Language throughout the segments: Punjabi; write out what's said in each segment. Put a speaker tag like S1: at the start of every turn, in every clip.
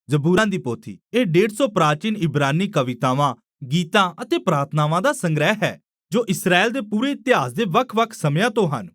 S1: ਜ਼ਬੂਰਾਂ ਦੀ ਪੋਥੀ ਇਹ 150 ਪ੍ਰਾਚੀਨ ਇਬਰਾਨੀ ਕਵਿਤਾਵਾਂ, ਗੀਤਾਂ ਅਤੇ ਪ੍ਰਾਰਥਨਾਵਾਂ ਦਾ ਸੰਗ੍ਰਹਿ ਹੈ ਜੋ ਇਸਰਾਏਲ ਦੇ ਪੂਰੇ ਇਤਿਹਾਸ ਦੇ ਵੱਖ-ਵੱਖ ਸਮਿਆਂ ਤੋਂ ਹਨ।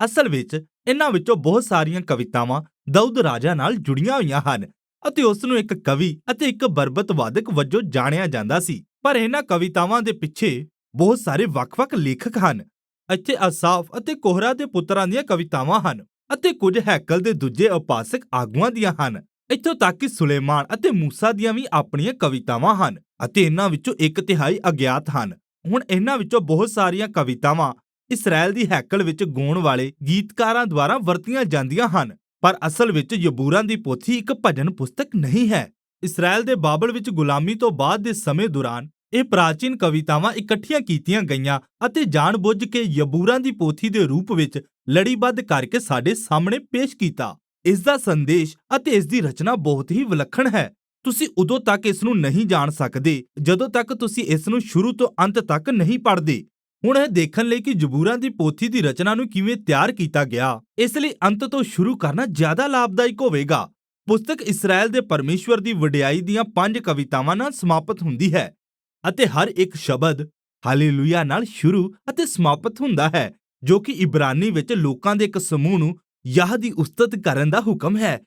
S1: ਅਸਲ ਵਿੱਚ ਇਹਨਾਂ ਵਿੱਚੋਂ ਬਹੁਤ ਸਾਰੀਆਂ ਕਵਿਤਾਵਾਂ ਦਾਊਦ ਰਾਜਾ ਨਾਲ ਜੁੜੀਆਂ ਹੋਈਆਂ ਹਨ ਅਤੇ ਉਸ ਨੂੰ ਇੱਕ ਕਵੀ ਅਤੇ ਇੱਕ ਬਰਬਤ ਵਾਦਕ ਵਜੋਂ ਜਾਣਿਆ ਜਾਂਦਾ ਸੀ। ਪਰ ਇਹਨਾਂ ਕਵਿਤਾਵਾਂ ਦੇ ਪਿੱਛੇ ਬਹੁਤ ਸਾਰੇ ਵੱਖ-ਵੱਖ ਲੇਖਕ ਹਨ। ਇੱਥੇ ਅਸਾਫ ਅਤੇ ਕੋਹਰਾ ਦੇ ਪੁੱਤਰਾਂ ਦੀਆਂ ਕਵਿਤਾਵਾਂ ਹਨ ਅਤੇ ਕੁਝ ਹੈਕਲ ਦੇ ਦੂਜੇ ਉਪਾਸਕ ਆਗੂਆਂ ਦੀਆਂ ਹਨ। ਇੱਥੋਂ ਤੱਕ ਕਿ ਸੁਲੇਮਾਨ ਅਤੇ ਮੂਸਾ ਦੀਆਂ ਵੀ ਆਪਣੀਆਂ ਕਵਿਤਾਵਾਂ ਹਨ ਅਤੇ ਇਹਨਾਂ ਵਿੱਚੋਂ 1/3 ਅਗਿਆਤ ਹਨ। ਹੁਣ ਇਹਨਾਂ ਵਿੱਚੋਂ ਬਹੁਤ ਸਾਰੀਆਂ ਕਵਿਤਾਵਾਂ ਇਸਰਾਏਲ ਦੀ ਹੈਕਲ ਵਿੱਚ ਗਾਉਣ ਵਾਲੇ ਗੀਤਕਾਰਾਂ ਦੁਆਰਾ ਵਰਤੀਆਂ ਜਾਂਦੀਆਂ ਹਨ, ਪਰ ਅਸਲ ਵਿੱਚ ਜ਼ਬੂਰਾਂ ਦੀ ਪੋਥੀ ਇੱਕ ਭਜਨ ਪੁਸਤਕ ਨਹੀਂ ਹੈ। ਇਸਰਾਏਲ ਦੇ ਬਾਬਲ ਵਿੱਚ ਗੁਲਾਮੀ ਤੋਂ ਬਾਅਦ ਦੇ ਸਮੇਂ ਦੌਰਾਨ ਇਹ ਪ੍ਰਾਚੀਨ ਕਵਿਤਾਵਾਂ ਇਕੱਠੀਆਂ ਕੀਤੀਆਂ ਗਈਆਂ ਅਤੇ ਜਾਣਬੁੱਝ ਕੇ ਜ਼ਬੂਰਾਂ ਦੀ ਪੋਥੀ ਦੇ ਰੂਪ ਵਿੱਚ ਲੜੀਬੱਧ ਕਰਕੇ ਸਾਡੇ ਸਾਹਮਣੇ ਪੇਸ਼ ਕੀਤਾ। ਇਸ ਦਾ ਸੰਦੇਸ਼ ਅਤੇ ਇਸ ਦੀ ਰਚਨਾ ਬਹੁਤ ਹੀ ਵਿਲੱਖਣ ਹੈ। ਤੁਸੀਂ ਉਦੋਂ ਤੱਕ ਇਸ ਨੂੰ ਨਹੀਂ ਜਾਣ ਸਕਦੇ ਜਦੋਂ ਤੱਕ ਤੁਸੀਂ ਇਸ ਨੂੰ ਸ਼ੁਰੂ ਤੋਂ ਅੰਤ ਤੱਕ ਨਹੀਂ ਪੜ੍ਹਦੇ। ਹੁਣ ਇਹ ਦੇਖਣ ਲਈ ਕਿ ਜ਼ਬੂਰਾਂ ਦੀ ਪੋਥੀ ਦੀ ਰਚਨਾ ਨੂੰ ਕਿਵੇਂ ਤਿਆਰ ਕੀਤਾ ਗਿਆ, ਇਸ ਲਈ ਅੰਤ ਤੋਂ ਸ਼ੁਰੂ ਕਰਨਾ ਜ਼ਿਆਦਾ ਲਾਭਦਾਇਕ ਹੋਵੇਗਾ। ਪੁਸਤਕ ਇਸਰਾਏਲ ਦੇ ਪਰਮੇਸ਼ਵਰ ਦੀ ਵਡਿਆਈ ਦੀਆਂ 5 ਕਵਿਤਾਵਾਂ ਨਾਲ ਸਮਾਪਤ ਹੁੰਦੀ ਹੈ ਅਤੇ ਹਰ ਇੱਕ ਸ਼ਬਦ ਹਾਲੇਲੂਇਆ ਨਾਲ ਸ਼ੁਰੂ ਅਤੇ ਸਮਾਪਤ ਹੁੰਦਾ ਹੈ, ਜੋ ਕਿ ਇਬਰਾਨੀ ਵਿੱਚ ਲੋਕਾਂ ਦੇ ਇੱਕ ਸਮੂਹ ਨੂੰ ਯਾਹ ਦੀ ਉਸਤਤ ਕਰਨ ਦਾ ਹੁਕਮ ਹੈ,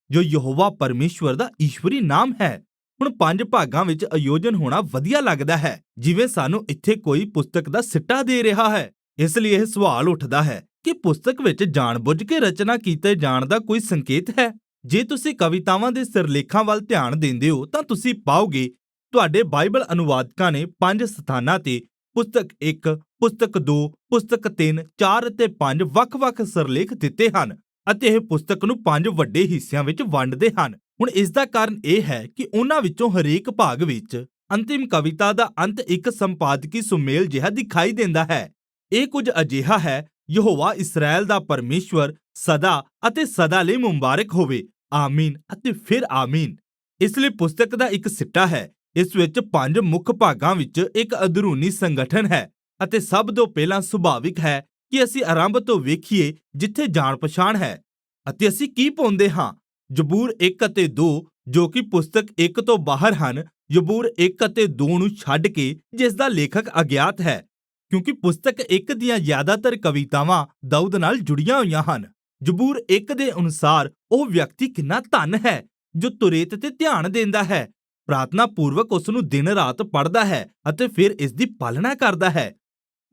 S1: ਜੋ ਯਹੋਵਾ ਪਰਮੇਸ਼ਵਰ ਦਾ ਈਸ਼ਵਰੀ ਨਾਮ ਹੈ। ਹੁਣ 5 ਭਾਗਾਂ ਵਿੱਚ ਆਯੋਜਨ ਹੋਣਾ ਵਧੀਆ ਲੱਗਦਾ ਹੈ, ਜਿਵੇਂ ਸਾਨੂੰ ਇੱਥੇ ਕੋਈ ਪੁਸਤਕ ਦਾ ਸਿੱਟਾ ਦੇ ਰਿਹਾ ਹੈ। ਇਸ ਲਈ ਇਹ ਸਵਾਲ ਉੱਠਦਾ ਹੈ ਕਿ ਪੁਸਤਕ ਵਿੱਚ ਜਾਣਬੁੱਝ ਕੇ ਰਚਨਾ ਕੀਤੇ ਜਾਣ ਦਾ ਕੋਈ ਸੰਕੇਤ ਹੈ। ਜੇ ਤੁਸੀਂ ਕਵਿਤਾਵਾਂ ਦੇ ਸਿਰਲੇਖਾਂ ਵੱਲ ਧਿਆਨ ਦਿੰਦੇ ਹੋ ਤਾਂ ਤੁਸੀਂ ਪਾਓਗੇ ਤੁਹਾਡੇ ਬਾਈਬਲ ਅਨੁਵਾਦਕਾਂ ਨੇ 5 ਸਥਾਨਾਂ ਤੇ ਪੁਸਤਕ 1, ਪੁਸਤਕ 2, ਪੁਸਤਕ 3, 4 ਅਤੇ 5 ਵੱਖ-ਵੱਖ ਸਿਰਲੇਖ ਦਿੱਤੇ ਹਨ ਅਤੇ ਇਹ ਪੁਸਤਕ ਨੂੰ 5 ਵੱਡੇ ਹਿੱਸਿਆਂ ਵਿੱਚ ਵੰਡਦੇ ਹਨ। ਹੁਣ ਇਸ ਦਾ ਕਾਰਨ ਇਹ ਹੈ ਕਿ ਉਹਨਾਂ ਵਿੱਚੋਂ ਹਰੇਕ ਭਾਗ ਵਿੱਚ ਅੰਤਿਮ ਕਵਿਤਾ ਦਾ ਅੰਤ ਇੱਕ ਸੰਪਾਦਕੀ ਸੁਮੇਲ ਜਿਹਾ ਦਿਖਾਈ ਦਿੰਦਾ ਹੈ। ਇਹ ਕੁਝ ਅਜਿਹਾ ਹੈ, ਯਹੋਵਾ ਇਸਰਾਏਲ ਦਾ ਪਰਮੇਸ਼ਵਰ ਸਦਾ ਅਤੇ ਸਦਾ ਲਈ ਮੁਬਾਰਕ ਹੋਵੇ, ਆਮੀਨ ਅਤੇ ਫਿਰ ਆਮੀਨ। ਇਸ ਲਈ ਪੁਸਤਕ ਦਾ ਇੱਕ ਸਿੱਟਾ ਹੈ। ਇਸ ਵਿੱਚ 5 ਮੁੱਖ ਭਾਗਾਂ ਵਿੱਚ ਇੱਕ ਅੰਦਰੂਨੀ ਸੰਗਠਨ ਹੈ ਅਤੇ ਸਭ ਤੋਂ ਪਹਿਲਾਂ ਸੁਭਾਵਿਕ ਹੈ ਕਿ ਅਸੀਂ ਆਰੰਭ ਤੋਂ ਵੇਖੀਏ ਜਿੱਥੇ ਜਾਣ ਪਛਾਣ ਹੈ ਅਤੇ ਅਸੀਂ ਕੀ ਪਾਉਂਦੇ ਹਾਂ। ਜ਼ਬੂਰ 1 ਅਤੇ 2 ਜੋ ਕਿ ਪੁਸਤਕ 1 ਤੋਂ ਬਾਹਰ ਹਨ, ਜ਼ਬੂਰ 1 ਅਤੇ 2 ਨੂੰ ਛੱਡ ਕੇ ਜਿਸ ਦਾ ਲੇਖਕ ਅਗਿਆਤ ਹੈ, ਕਿਉਂਕਿ ਪੁਸਤਕ 1 ਦੀਆਂ ਜ਼ਿਆਦਾਤਰ ਕਵਿਤਾਵਾਂ ਦਾਊਦ ਨਾਲ ਜੁੜੀਆਂ ਹੋਈਆਂ ਹਨ। ਜ਼ਬੂਰ 1 ਦੇ ਅਨੁਸਾਰ ਉਹ ਵਿਅਕਤੀ ਕਿੰਨਾ ਧਨ ਹੈ ਜੋ ਤੁਰੇਤ ਤੇ ਧਿਆਨ ਦਿੰਦਾ ਹੈ, ਪ੍ਰਾਰਥਨਾ ਪੂਰਵਕ ਉਸ ਨੂੰ ਦਿਨ ਰਾਤ ਪੜ੍ਹਦਾ ਹੈ ਅਤੇ ਫਿਰ ਇਸ ਦੀ ਪਾਲਣਾ ਕਰਦਾ ਹੈ।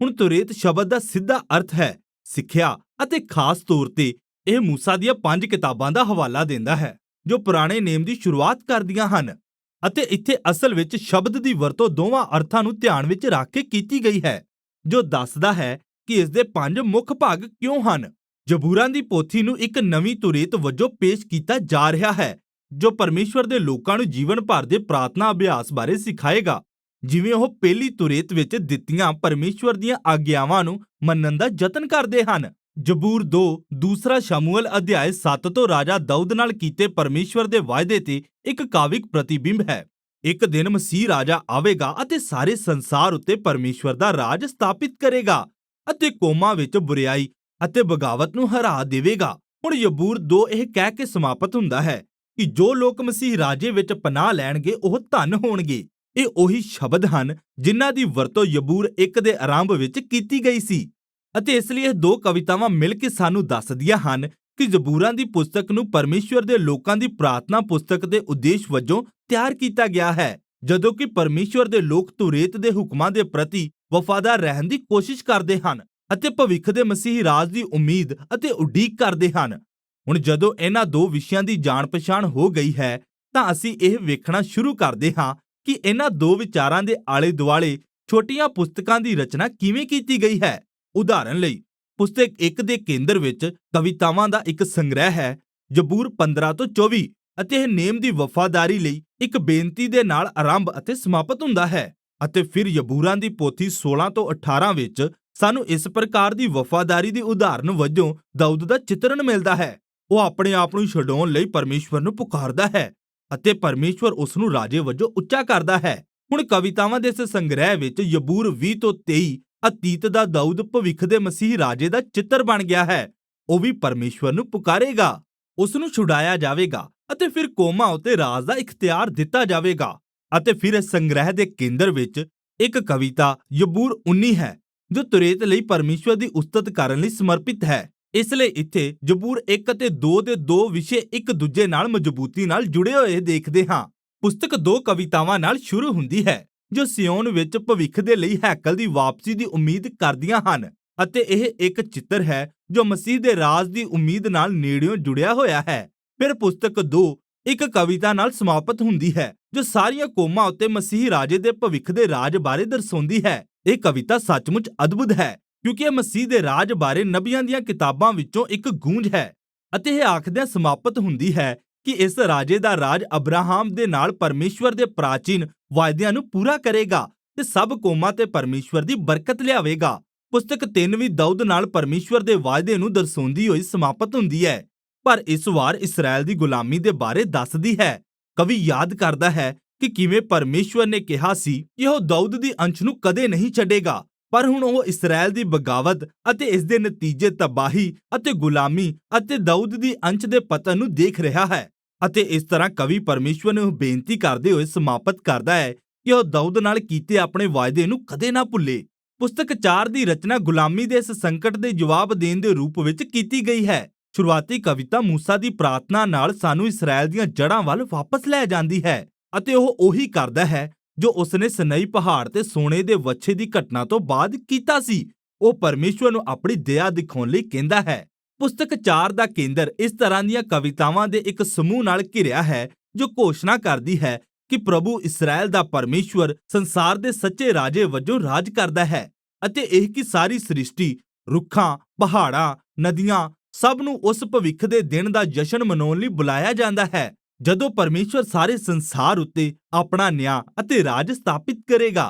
S1: ਹੁਣ ਤੁਰੇਤ ਸ਼ਬਦ ਦਾ ਸਿੱਧਾ ਅਰਥ ਹੈ ਸਿੱਖਿਆ ਅਤੇ ਖਾਸ ਤੌਰ ਤੇ ਇਹ ਮੂਸਾ ਦੀਆਂ 5 ਕਿਤਾਬਾਂ ਦਾ ਹਵਾਲਾ ਦਿੰਦਾ ਹੈ ਜੋ ਪੁਰਾਣੇ ਨੇਮ ਦੀ ਸ਼ੁਰੂਆਤ ਕਰਦੀਆਂ ਹਨ ਅਤੇ ਇੱਥੇ ਅਸਲ ਵਿੱਚ ਸ਼ਬਦ ਦੀ ਵਰਤੋਂ ਦੋਵਾਂ ਅਰਥਾਂ ਨੂੰ ਧਿਆਨ ਵਿੱਚ ਰੱਖ ਕੇ ਕੀਤੀ ਗਈ ਹੈ, ਜੋ ਦੱਸਦਾ ਹੈ ਕਿ ਇਸ ਦੇ 5 ਮੁੱਖ ਭਾਗ ਕਿਉਂ ਹਨ। ਜ਼ਬੂਰਾਂ ਦੀ ਪੋਥੀ ਨੂੰ ਇੱਕ ਨਵੀਂ ਤੁਰੇਤ ਵਜੋਂ ਪੇਸ਼ ਕੀਤਾ ਜਾ ਰਿਹਾ ਹੈ ਜੋ ਪਰਮੇਸ਼ਵਰ ਦੇ ਲੋਕਾਂ ਨੂੰ ਜੀਵਨ ਭਰ ਦੇ ਪ੍ਰਾਰਥਨਾ ਅਭਿਆਸ ਬਾਰੇ ਸਿਖਾਏਗਾ, ਜਿਵੇਂ ਉਹ ਪਹਿਲੀ ਤੁਰੇਤ ਵਿੱਚ ਦਿੱਤੀਆਂ ਪਰਮੇਸ਼ਵਰ ਦੀਆਂ ਆਗਿਆਵਾਂ ਨੂੰ ਮੰਨਣ ਦਾ ਯਤਨ ਕਰਦੇ ਹਨ। ਜ਼ਬੂਰ 2 ਦੂਸਰਾ ਸ਼ਮੂਏਲ ਅਧਿਆਇ 7 ਤੋਂ ਰਾਜਾ ਦਾਊਦ ਨਾਲ ਕੀਤੇ ਪਰਮੇਸ਼ਵਰ ਦੇ ਵਾਅਦੇ ਤੇ ਇੱਕ ਕਾਵਿਕ ਪ੍ਰਤੀਬਿੰਬ ਹੈ। ਇੱਕ ਦਿਨ ਮਸੀਹ ਰਾਜਾ ਆਵੇਗਾ ਅਤੇ ਸਾਰੇ ਸੰਸਾਰ ਉੱਤੇ ਪਰਮੇਸ਼ਵਰ ਦਾ ਰਾਜ ਸਥਾਪਿਤ ਕਰੇਗਾ ਅਤੇ ਕੌਮਾਂ ਵਿੱਚ ਬੁਰਾਈ ਅਤੇ ਬਗਾਵਤ ਨੂੰ ਹਰਾ ਦੇਵੇਗਾ। ਹੁਣ ਜ਼ਬੂਰ 2 ਇਹ ਕਹਿ ਕੇ ਸਮਾਪਤ ਹੁੰਦਾ ਹੈ ਕਿ ਜੋ ਲੋਕ ਮਸੀਹ ਰਾਜੇ ਵਿੱਚ ਪਨਾਹ ਲੈਣਗੇ ਉਹ ਧਨ ਹੋਣਗੇ। ਇਹ ਉਹੀ ਸ਼ਬਦ ਹਨ ਜਿਨ੍ਹਾਂ ਦੀ ਵਰਤੋਂ ਜ਼ਬੂਰ 1 ਦੇ ਆਰੰਭ ਵਿੱਚ ਕੀਤੀ ਗਈ ਸੀ ਅਤੇ ਇਸ ਲਈ ਇਹ 2 ਕਵਿਤਾਵਾਂ ਮਿਲ ਕੇ ਸਾਨੂੰ ਦੱਸਦੀਆਂ ਹਨ ਕਿ ਜ਼ਬੂਰਾਂ ਦੀ ਪੁਸਤਕ ਨੂੰ ਪਰਮੇਸ਼ਵਰ ਦੇ ਲੋਕਾਂ ਦੀ ਪ੍ਰਾਰਥਨਾ ਪੁਸਤਕ ਦੇ ਉਦੇਸ਼ ਵਜੋਂ ਤਿਆਰ ਕੀਤਾ ਗਿਆ ਹੈ, ਜਦੋਂ ਕਿ ਪਰਮੇਸ਼ਵਰ ਦੇ ਲੋਕ ਤੁਰੇਤ ਦੇ ਹੁਕਮਾਂ ਦੇ ਪ੍ਰਤੀ ਵਫਾਦਾਰ ਰਹਿਣ ਦੀ ਕੋਸ਼ਿਸ਼ ਕਰਦੇ ਹਨ ਅਤੇ ਭਵਿੱਖ ਦੇ ਮਸੀਹ ਰਾਜ ਦੀ ਉਮੀਦ ਅਤੇ ਉਡੀਕ ਕਰਦੇ ਹਨ। ਹੁਣ ਜਦੋਂ ਇਹਨਾਂ 2 ਵਿਸ਼ਿਆਂ ਦੀ ਜਾਣ ਪਛਾਣ ਹੋ ਗਈ ਹੈ ਤਾਂ ਅਸੀਂ ਇਹ ਵੇਖਣਾ ਸ਼ੁਰੂ ਕਰਦੇ ਹਾਂ ਕਿ ਇਹਨਾਂ 2 ਵਿਚਾਰਾਂ ਦੇ ਆਲੇ ਦੁਆਲੇ ਛੋਟੀਆਂ ਪੁਸਤਕਾਂ ਦੀ ਰਚਨਾ ਕਿਵੇਂ ਕੀਤੀ ਗਈ ਹੈ। ਉਦਾਹਰਨ ਲਈ ਪੁਸਤਕ 1 ਦੇ ਕੇਂਦਰ ਵਿੱਚ ਕਵਿਤਾਵਾਂ ਦਾ ਇੱਕ ਸੰਗ੍ਰਹਿ ਹੈ, ਜ਼ਬੂਰ 15 ਤੋਂ 24, ਅਤੇ ਇਹ ਨੇਮ ਦੀ ਵਫਾਦਾਰੀ ਲਈ ਇੱਕ ਬੇਨਤੀ ਦੇ ਨਾਲ ਆਰੰਭ ਅਤੇ ਸਮਾਪਤ ਹੁੰਦਾ ਹੈ। ਅਤੇ ਫਿਰ ਜ਼ਬੂਰਾਂ ਦੀ ਪੋਥੀ 16 ਤੋਂ 18 ਵਿੱਚ ਸਾਨੂੰ ਇਸ ਪ੍ਰਕਾਰ ਦੀ ਵਫਾਦਾਰੀ ਦੀ ਉਦਾਹਰਨ ਵਜੋਂ ਦਾਊਦ ਦਾ ਚਿਤਰਣ ਮਿਲਦਾ ਹੈ। ਉਹ ਆਪਣੇ ਆਪ ਨੂੰ ਛਡਾਉਣ ਲਈ ਪਰਮੇਸ਼ਵਰ ਨੂੰ ਪੁਕਾਰਦਾ ਹੈ ਅਤੇ ਪਰਮੇਸ਼ਵਰ ਉਸ ਨੂੰ ਰਾਜੇ ਵਜੋਂ ਉੱਚਾ ਕਰਦਾ ਹੈ। ਹੁਣ ਕਵਿਤਾਵਾਂ ਦੇ ਇਸ ਸੰਗ੍ਰਹਿ ਵਿੱਚ ਜ਼ਬੂਰ 20 ਤੋਂ 23 ਅਤੀਤ ਦਾ ਦਾਊਦ ਭਵਿੱਖ ਦੇ ਮਸੀਹ ਰਾਜੇ ਦਾ ਚਿੱਤਰ ਬਣ ਗਿਆ ਹੈ। ਉਹ ਵੀ ਪਰਮੇਸ਼ਵਰ ਨੂੰ ਪੁਕਾਰੇਗਾ, ਉਸ ਨੂੰ ਛੁਡਾਇਆ ਜਾਵੇਗਾ ਅਤੇ ਫਿਰ ਕੌਮਾਂ ਉਤੇ ਰਾਜ ਦਾ ਇਖਤਿਆਰ ਦਿੱਤਾ ਜਾਵੇਗਾ। ਅਤੇ ਫਿਰ ਇਸ ਸੰਗ੍ਰਹਿ ਦੇ ਕੇਂਦਰ ਵਿੱਚ ਇੱਕ ਕਵਿਤਾ ਯਬੂਰ 19 ਹੈ, ਜੋ ਤੁਰੇਤ ਲਈ ਪਰਮੇਸ਼ਵਰ ਦੀ ਉਸਤਤ ਕਰਨ ਲਈ ਸਮਰਪਿਤ ਹੈ। ਇਸ ਲਈ ਇੱਥੇ ਜ਼ਬੂਰ 1 ਅਤੇ 2 ਦੇ ਦੋ ਵਿਸ਼ੇ ਇੱਕ ਦੂਜੇ ਨਾਲ ਮਜ਼ਬੂਤੀ ਨਾਲ ਜੁੜੇ ਹੋਏ ਦੇਖਦੇ ਹਾਂ। ਪੁਸਤਕ ਦੋ ਕਵਿਤਾਵਾਂ ਨਾਲ ਸ਼ੁਰੂ ਹੁੰਦੀ ਹੈ, ਜੋ ਸਿਯੋਨ ਵਿੱਚ ਭਵਿੱਖ ਦੇ ਲਈ ਹੈਕਲ ਦੀ ਵਾਪਸੀ ਦੀ ਉਮੀਦ ਕਰਦੀਆਂ ਹਨ, ਅਤੇ ਇਹ ਇੱਕ ਚਿੱਤਰ ਹੈ ਜੋ ਮਸੀਹ ਦੇ ਰਾਜ ਦੀ ਉਮੀਦ ਨਾਲ ਨੇੜਿਓਂ ਜੁੜਿਆ ਹੋਇਆ ਹੈ। ਫਿਰ ਪੁਸਤਕ 2 ਇੱਕ ਕਵਿਤਾ ਨਾਲ ਸਮਾਪਤ ਹੁੰਦੀ ਹੈ, ਜੋ ਸਾਰੀਆਂ ਕੌਮਾਂ ਉੱਤੇ ਮਸੀਹ ਰਾਜੇ ਦੇ ਭਵਿੱਖ ਦੇ ਰਾਜ ਬਾਰੇ ਦਰਸਾਉਂਦੀ ਹੈ। ਇਹ ਕਵਿਤਾ ਸੱਚਮੁੱਚ ਅਦਭੁਤ ਹੈ, ਕਿਉਂਕਿ ਇਹ ਮਸੀਹ ਦੇ ਰਾਜ ਬਾਰੇ ਨਬੀਆਂ ਦੀਆਂ ਕਿਤਾਬਾਂ ਵਿੱਚੋਂ ਇੱਕ ਗੂੰਜ ਹੈ, ਅਤੇ ਇਹ ਆਖਦਿਆਂ ਸਮਾਪਤ ਹੁੰਦੀ ਹੈ ਕਿ ਇਸ ਰਾਜੇ ਦਾ ਰਾਜ ਅਬਰਾਹਮ ਦੇ ਨਾਲ ਪਰਮੇਸ਼ਵਰ ਦੇ ਪ੍ਰਾਚੀਨ ਵਾਅਦਿਆਂ ਨੂੰ ਪੂਰਾ ਕਰੇਗਾ ਤੇ ਸਭ ਕੌਮਾਂ ਤੇ ਪਰਮੇਸ਼ਵਰ ਦੀ ਬਰਕਤ ਲਿਆਵੇਗਾ। ਪੁਸਤਕ 3 ਵੀ ਦਾਊਦ ਨਾਲ ਪਰਮੇਸ਼ਵਰ ਦੇ ਵਾਅਦੇ ਨੂੰ ਦਰਸਾਉਂਦੀ ਹੋਈ ਸਮਾਪਤ ਹੁੰਦੀ ਹੈ, ਪਰ ਇਸ ਵਾਰ ਇਸਰਾਇਲ ਦੀ ਗੁਲਾਮੀ ਦੇ ਬਾਰੇ ਦੱਸਦੀ ਹੈ। ਕਵੀ ਯਾਦ ਕਰਦਾ ਹੈ ਕਿ ਕਿਵੇਂ ਪਰਮੇਸ਼ਵਰ ਨੇ ਕਿਹਾ ਸੀ ਕਿ ਉਹ ਦਾਊਦ ਦੀ ਅੰਸ਼ ਨੂੰ ਕਦੇ ਨਹੀਂ ਛੱਡੇਗਾ, ਪਰ ਹੁਣ ਉਹ ਇਸਰਾਇਲ ਦੀ ਬਗਾਵਤ ਅਤੇ ਇਸ ਦੇ ਨਤੀਜੇ ਤਬਾਹੀ ਅਤੇ ਗੁਲਾਮੀ ਅਤੇ ਦਾਊਦ ਦੀ ਅੰਸ਼ ਦੇ ਪਤਨ ਨੂੰ ਦੇਖ ਰਿਹਾ ਹੈ। ਅਤੇ ਇਸ ਤਰ੍ਹਾਂ ਕਵੀ ਪਰਮੇਸ਼ਵਰ ਨੂੰ ਬੇਨਤੀ ਕਰਦੇ ਹੋਏ ਸਮਾਪਤ ਕਰਦਾ ਹੈ ਕਿ ਉਹ ਦਾਊਦ ਨਾਲ ਕੀਤੇ ਆਪਣੇ ਵਾਅਦੇ ਨੂੰ ਕਦੇ ਨਾ ਭੁੱਲੇ। ਪੁਸਤਕ 4 ਦੀ ਰਚਨਾ ਗੁਲਾਮੀ ਦੇ ਇਸ ਸੰਕਟ ਦੇ ਜਵਾਬ ਦੇਣ ਦੇ ਰੂਪ ਵਿੱਚ ਕੀਤੀ ਗਈ ਹੈ। ਸ਼ੁਰੂਆਤੀ ਕਵਿਤਾ ਮੂਸਾ ਦੀ ਪ੍ਰਾਰਥਨਾ ਨਾਲ ਸਾਨੂੰ ਇਸਰਾਇਲ ਦੀਆਂ ਜੜ੍ਹਾਂ ਵੱਲ ਵਾਪਸ ਲੈ ਜਾਂਦੀ ਹੈ, ਅਤੇ ਉਹ ਉਹੀ ਕਰਦਾ ਹੈ ਜੋ ਉਸਨੇ ਸਨਈ ਪਹਾੜ ਤੇ ਸੋਨੇ ਦੇ ਵੱਛੇ ਦੀ ਘਟਨਾ ਤੋਂ ਬਾਅਦ ਕੀਤਾ ਸੀ। ਉਹ ਪਰਮੇਸ਼ਵਰ ਨੂੰ ਆਪਣੀ ਦਇਆ ਦਿਖਾਉਣ ਲਈ ਕਹਿੰਦਾ ਹੈ। ਪੁਸਤਕ 4 ਦਾ ਕੇਂਦਰ ਇਸ ਤਰ੍ਹਾਂ ਦੀਆਂ ਕਵਿਤਾਵਾਂ ਦੇ ਇੱਕ ਸਮੂਹ ਨਾਲ ਘਿਰਿਆ ਹੈ, ਜੋ ਘੋਸ਼ਣਾ ਕਰਦੀ ਹੈ ਕਿ ਪ੍ਰਭੂ ਇਸਰਾਇਲ ਦਾ ਪਰਮੇਸ਼ਵਰ ਸੰਸਾਰ ਦੇ ਸੱਚੇ ਰਾਜੇ ਵਜੋਂ ਰਾਜ ਕਰਦਾ ਹੈ, ਅਤੇ ਇਹ ਕਿ ਸਾਰੀ ਸ੍ਰਿਸ਼ਟੀ, ਰੁੱਖਾਂ, ਪਹਾੜਾਂ, ਨਦੀਆਂ ਸਭ ਨੂੰ ਉਸ ਭਵਿੱਖ ਦੇ ਦਿਨ ਦਾ ਜਸ਼ਨ ਮਨਾਉਣ ਲਈ ਬੁਲਾਇਆ ਜਾਂਦਾ ਹੈ, ਜਦੋਂ ਪਰਮੇਸ਼ਵਰ ਸਾਰੇ ਸੰਸਾਰ ਉੱਤੇ ਆਪਣਾ ਨਿਆਂ ਅਤੇ ਰਾਜ ਸਥਾਪਿਤ ਕਰੇਗਾ।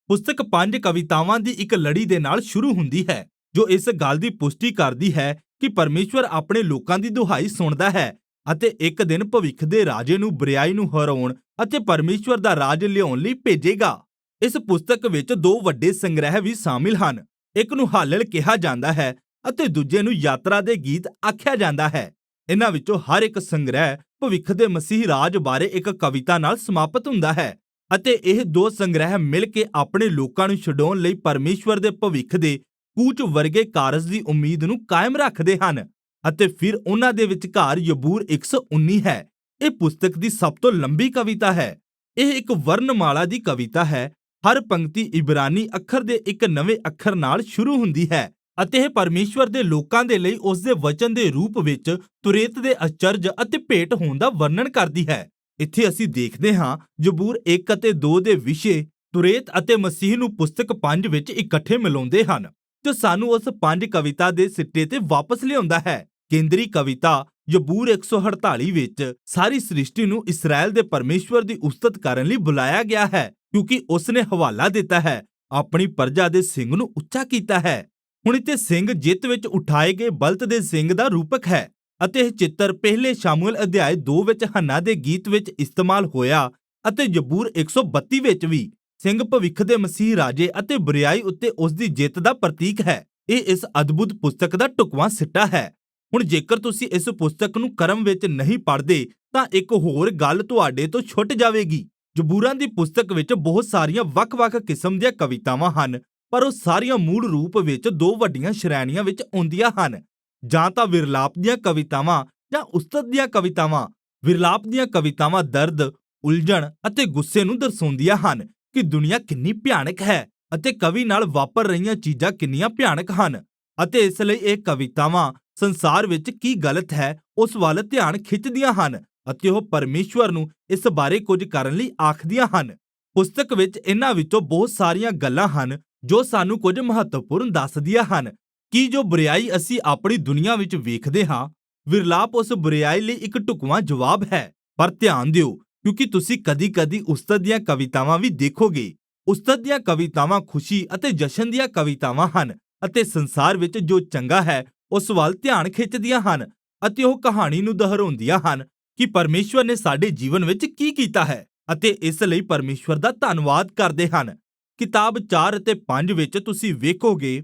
S1: ਪੁਸਤਕ 5 ਕਵਿਤਾਵਾਂ ਦੀ ਇੱਕ ਲੜੀ ਦੇ ਨਾਲ ਸ਼ੁਰੂ ਹੁੰਦੀ ਹੈ, ਜੋ ਇਸ ਗੱਲ ਦੀ ਪੁਸ਼ਟੀ ਕਰਦੀ ਹੈ ਕਿ ਪਰਮੇਸ਼ਵਰ ਆਪਣੇ ਲੋਕਾਂ ਦੀ ਦੁਹਾਈ ਸੁਣਦਾ ਹੈ ਅਤੇ ਇੱਕ ਦਿਨ ਭਵਿੱਖ ਦੇ ਰਾਜੇ ਨੂੰ ਬੁਰਾਈ ਨੂੰ ਹਰਾਉਣ ਅਤੇ ਪਰਮੇਸ਼ਵਰ ਦਾ ਰਾਜ ਲਿਆਉਣ ਲਈ ਭੇਜੇਗਾ। ਇਸ ਪੁਸਤਕ ਵਿੱਚ ਦੋ ਵੱਡੇ ਸੰਗ੍ਰਹਿ ਵੀ ਸ਼ਾਮਿਲ ਹਨ। ਇੱਕ ਨੂੰ ਹਾਲਲ ਕਿਹਾ ਜਾਂਦਾ ਹੈ ਅਤੇ ਦੂਜੇ ਨੂੰ ਯਾਤਰਾ ਦੇ ਗੀਤ ਆਖਿਆ ਜਾਂਦਾ ਹੈ। ਇਹਨਾਂ ਵਿੱਚੋਂ ਹਰ ਇੱਕ ਸੰਗ੍ਰਹਿ ਭਵਿੱਖ ਦੇ ਮਸੀਹ ਰਾਜ ਬਾਰੇ ਇੱਕ ਕਵਿਤਾ ਨਾਲ ਸਮਾਪਤ ਹੁੰਦਾ ਹੈ, ਅਤੇ ਇਹ ਦੋ ਸੰਗ੍ਰਹਿ ਮਿਲ ਕੇ ਆਪਣੇ ਲੋਕਾਂ ਨੂੰ ਛਡਾਉਣ ਲਈ ਪਰਮੇਸ਼ਵਰ ਦੇ ਭਵਿੱਖ ਦੇ ਕੂਚ ਵਰਗੇ ਕਾਰਜ ਦੀ ਉਮੀਦ ਨੂੰ ਕਾਇਮ ਰੱਖਦੇ ਹਨ। ਅਤੇ ਫਿਰ ਉਹਨਾਂ ਦੇ ਵਿਚਕਾਰ ਯਬੂਰ 119 ਹੈ। ਇਹ ਪੁਸਤਕ ਦੀ ਸਭ ਤੋਂ ਲੰਬੀ ਕਵਿਤਾ ਹੈ। ਇਹ ਇੱਕ ਵਰਨਮਾਲਾ ਦੀ ਕਵਿਤਾ ਹੈ। ਹਰ ਪੰਕਤੀ ਇਬਰਾਨੀ ਅੱਖਰ ਦੇ ਇੱਕ ਨਵੇਂ ਅੱਖਰ ਨਾਲ ਸ਼ੁਰੂ ਹੁੰਦੀ ਹੈ, ਅਤੇ ਇਹ ਪਰਮੇਸ਼ਵਰ ਦੇ ਲੋਕਾਂ ਦੇ ਲਈ ਉਸ ਦੇ ਵਚਨ ਦੇ ਰੂਪ ਵਿੱਚ ਤੁਰੇਤ ਦੇ ਅਚਰਜ ਅਤੇ ਭੇਟ ਹੋਣ ਦਾ ਵਰਣਨ ਕਰਦੀ ਹੈ। ਇੱਥੇ ਅਸੀਂ ਦੇਖਦੇ ਹਾਂ ਜ਼ਬੂਰ 1 ਅਤੇ 2 ਦੇ ਵਿਸ਼ੇ ਤੁਰੇਤ ਅਤੇ ਮਸੀਹ ਨੂੰ ਪੁਸਤਕ 5 ਵਿੱਚ ਇਕੱਠੇ ਮਿਲਾਉਂਦੇ ਹਨ, ਜੋ ਸਾਨੂੰ ਉਸ 5 ਕਵਿਤਾ ਦੇ ਸਿੱਟੇ ਤੇ ਵਾਪਸ ਲਿਆਉਂਦਾ ਹੈ। ਕੇਂਦਰੀ ਕਵਿਤਾ ਯਬੂਰ 148 ਵਿੱਚ ਸਾਰੀ ਸ੍ਰਿਸ਼ਟੀ ਨੂੰ ਇਸਰਾਇਲ ਦੇ ਪਰਮੇਸ਼ਵਰ ਦੀ ਉਸਤਤ ਕਰਨ ਲਈ ਬੁਲਾਇਆ ਗਿਆ ਹੈ, ਕਿਉਂਕਿ ਉਸ ਨੇ ਹਵਾਲਾ ਦਿੱਤਾ ਹੈ, ਆਪਣੀ ਪ੍ਰਜਾ ਦੇ ਸਿੰਘ ਨੂੰ ਉੱਚਾ ਕੀਤਾ ਹੈ। ਹੁਣ ਇੱਥੇ ਸਿੰਘ ਜਿੱਤ ਵਿੱਚ ਉਠਾਏ ਗਏ ਬਲਦ ਦੇ ਸਿੰਘ ਦਾ ਰੂਪਕ ਹੈ, ਅਤੇ ਇਹ ਚਿੱਤਰ ਪਹਿਲੇ ਸ਼ਮੂਏਲ ਅਧਿਆਇ 2 ਵਿੱਚ ਹੰਨਾ ਦੇ ਗੀਤ ਵਿੱਚ ਇਸਤੇਮਾਲ ਹੋਇਆ, ਅਤੇ ਯਬੂਰ 132 ਵਿੱਚ ਵੀ। ਸਿੰਘ ਭਵਿੱਖ ਦੇ ਮਸੀਹ ਰਾਜੇ ਅਤੇ ਬੁਰਾਈ ਉੱਤੇ ਉਸ ਦੀ ਜਿੱਤ ਦਾ ਪ੍ਰਤੀਕ ਹੈ। ਇਹ ਇਸ ਅਦਭੁਤ ਪੁਸਤਕ ਦਾ ਢੁਕਵਾਂ ਸਿੱਟਾ ਹੈ। ਹੁਣ ਜੇਕਰ ਤੁਸੀਂ ਇਸ ਪੁਸਤਕ ਨੂੰ ਕਰਮ ਵਿੱਚ ਨਹੀਂ ਪੜ੍ਹਦੇ ਤਾਂ ਇੱਕ ਹੋਰ ਗੱਲ ਤੁਹਾਡੇ ਤੋਂ ਛੁੱਟ ਜਾਵੇਗੀ। ਜ਼ਬੂਰਾਂ ਦੀ ਪੁਸਤਕ ਵਿੱਚ ਬਹੁਤ ਸਾਰੀਆਂ ਵੱਖ-ਵੱਖ ਕਿਸਮ ਦੀਆਂ ਕਵਿਤਾਵਾਂ ਹਨ, ਪਰ ਉਹ ਸਾਰੀਆਂ ਮੂਲ ਰੂਪ ਵਿੱਚ ਦੋ ਵੱਡੀਆਂ ਸ਼੍ਰੇਣੀਆਂ ਵਿੱਚ ਆਉਂਦੀਆਂ ਹਨ, ਜਾਂ ਤਾਂ ਵਿਰਲਾਪ ਦੀਆਂ ਕਵਿਤਾਵਾਂ ਜਾਂ ਉਸਤਤ ਦੀਆਂ ਕਵਿਤਾਵਾਂ। ਵਿਰਲਾਪ ਦੀਆਂ ਕਵਿਤਾਵਾਂ ਦਰਦ, ਉਲਝਣ ਅਤੇ ਗੁੱਸੇ ਨੂੰ ਦਰਸਾਉਂਦੀਆਂ ਹਨ ਕਿ ਦੁਨੀਆ ਕਿੰਨੀ ਭਿਆਨਕ ਹੈ ਅਤੇ ਕਵੀ ਨਾਲ ਵਾਪਰ ਰਹੀਆਂ ਚੀਜ਼ਾਂ ਕਿੰਨੀਆਂ ਭਿਆਨਕ ਹਨ, ਅਤੇ ਇਸ ਲਈ ਇਹ ਕਵਿਤਾਵਾਂ ਸੰਸਾਰ ਵਿੱਚ ਕੀ ਗਲਤ ਹੈ ਉਸ ਵੱਲ ਧਿਆਨ ਖਿੱਚਦੀਆਂ ਹਨ, ਅਤੇ ਉਹ ਪਰਮੇਸ਼ਵਰ ਨੂੰ ਇਸ ਬਾਰੇ ਕੁਝ ਕਰਨ ਲਈ ਆਖਦੀਆਂ ਹਨ। ਪੁਸਤਕ ਵਿੱਚ ਇਹਨਾਂ ਵਿੱਚੋਂ ਬਹੁਤ ਸਾਰੀਆਂ ਗੱਲਾਂ ਹਨ ਜੋ ਸਾਨੂੰ ਕੁਝ ਮਹੱਤਵਪੂਰਨ ਦੱਸਦੀਆਂ ਹਨ ਕਿ ਜੋ ਬੁਰਾਈ ਅਸੀਂ ਆਪਣੀ ਦੁਨੀਆ ਵਿੱਚ ਵੇਖਦੇ ਹਾਂ, ਵਿਰਲਾਪ ਉਸ ਬੁਰਾਈ ਲਈ ਇੱਕ ਢੁਕਵਾਂ ਜਵਾਬ ਹੈ। ਪਰ ਧਿਆਨ ਦਿਓ, ਕਿਉਂਕਿ ਤੁਸੀਂ ਕਦੀ-ਕਦੀ ਉਸਤਤ ਦੀਆਂ ਕਵਿਤਾਵਾਂ ਵੀ ਦੇਖੋਗੇ। ਉਸਤਤ ਦੀਆਂ ਕਵਿਤਾਵਾਂ ਖੁਸ਼ੀ ਅਤੇ ਜਸ਼ਨ ਦੀਆਂ ਕਵਿਤਾਵਾਂ ਹਨ, ਅਤੇ ਸੰਸਾਰ ਵਿੱਚ ਜੋ ਚੰਗਾ ਹੈ ਉਸ ਵੱਲ ਧਿਆਨ ਖਿੱਚਦੀਆਂ ਹਨ, ਅਤੇ ਉਹ ਕਹਾਣੀ ਨੂੰ ਦੁਹਰਾਉਂਦੀਆਂ ਹਨ ਕਿ ਪਰਮੇਸ਼ਵਰ ਨੇ ਸਾਡੇ ਜੀਵਨ ਵਿੱਚ ਕੀ ਕੀਤਾ ਹੈ, ਅਤੇ ਇਸ ਲਈ ਪਰਮੇਸ਼ਵਰ ਦਾ ਧੰਨਵਾਦ ਕਰਦੇ ਹਨ। ਕਿਤਾਬ 4 ਅਤੇ 5 ਵਿੱਚ ਤੁਸੀਂ ਵੇਖੋਗੇ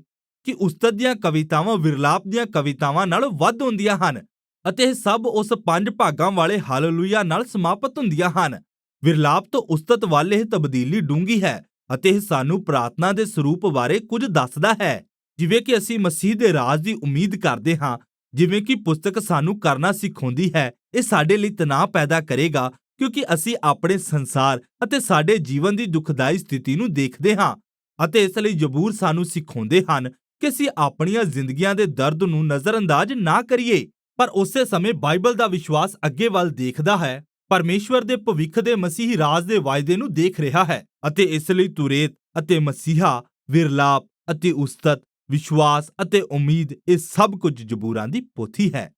S1: ਕਿ ਉਸਤਤ ਦੀਆਂ ਕਵਿਤਾਵਾਂ ਵਿਰਲਾਪ ਦੀਆਂ ਕਵਿਤਾਵਾਂ ਨਾਲੋਂ ਵੱਧ ਹੁੰਦੀਆਂ ਹਨ, ਅਤੇ ਇਹ ਸਭ ਉਸ 5 ਭਾਗਾਂ ਵਾਲੇ ਹਾਲੇਲੂਇਆ ਨਾਲ ਸਮਾਪਤ ਹੁੰਦੀਆਂ ਹਨ। ਵਿਰਲਾਪ ਤੋਂ ਉਸਤਤ ਵੱਲ ਇਹ ਤਬਦੀਲੀ ਡੂੰਘੀ ਹੈ ਅਤੇ ਇਹ ਸਾਨੂੰ ਪ੍ਰਾਰਥਨਾ ਦੇ ਸਰੂਪ ਬਾਰੇ ਕੁਝ ਦੱਸਦਾ ਹੈ। ਜਿਵੇਂ ਕਿ ਅਸੀਂ ਮਸੀਹ ਦੇ ਰਾਜ ਦੀ ਉਮੀਦ ਕਰਦੇ ਹਾਂ, ਜਿਵੇਂ ਕਿ ਪੁਸਤਕ ਸਾਨੂੰ ਕਰਨਾ ਸਿਖਾਉਂਦੀ ਹੈ, ਇਹ ਸਾਡੇ ਲਈ ਤਣਾਅ ਪੈਦਾ ਕਰੇਗਾ ਕਿਉਂਕਿ ਅਸੀਂ ਆਪਣੇ ਸੰਸਾਰ ਅਤੇ ਸਾਡੇ ਜੀਵਨ ਦੀ ਦੁਖਦਾਈ ਸਥਿਤੀ ਨੂੰ ਦੇਖਦੇ ਹਾਂ ਅਤੇ ਇਸ ਲਈ ਜ਼ਬੂਰ ਸਾਨੂੰ ਸਿਖਾਉਂਦੇ ਹਨ ਕਿ ਅਸੀਂ ਆਪਣੀਆਂ ਜ਼ਿੰਦਗੀਆਂ ਦੇ ਦਰਦ ਨੂੰ ਨਜ਼ਰਅੰਦਾਜ਼ ਨਾ ਕਰੀਏ। ਪਰ ਉਸੇ ਸਮੇਂ ਬਾਈਬਲ ਦਾ ਵਿਸ਼ਵਾਸ ਅੱਗੇ ਵੱਲ ਦੇਖਦਾ ਹੈ, ਪਰਮੇਸ਼ਵਰ ਦੇ ਭਵਿੱਖ ਦੇ ਮਸੀਹੀ ਰਾਜ ਦੇ ਵਾਅਦੇ ਨੂੰ ਦੇਖ ਰਿਹਾ ਹੈ ਅਤੇ ਇਸ ਲਈ ਤੁਰੇਤ ਅਤੇ ਮਸੀਹਾ, ਵਿਰਲਾਪ ਅਤੇ ਉਸਤਤ, ਵਿਸ਼ਵਾਸ ਅਤੇ ਉਮੀਦ, ਇਹ ਸਭ ਕੁਝ ਜ਼ਬੂਰਾਂ ਦੀ ਪੋਥੀ ਹੈ।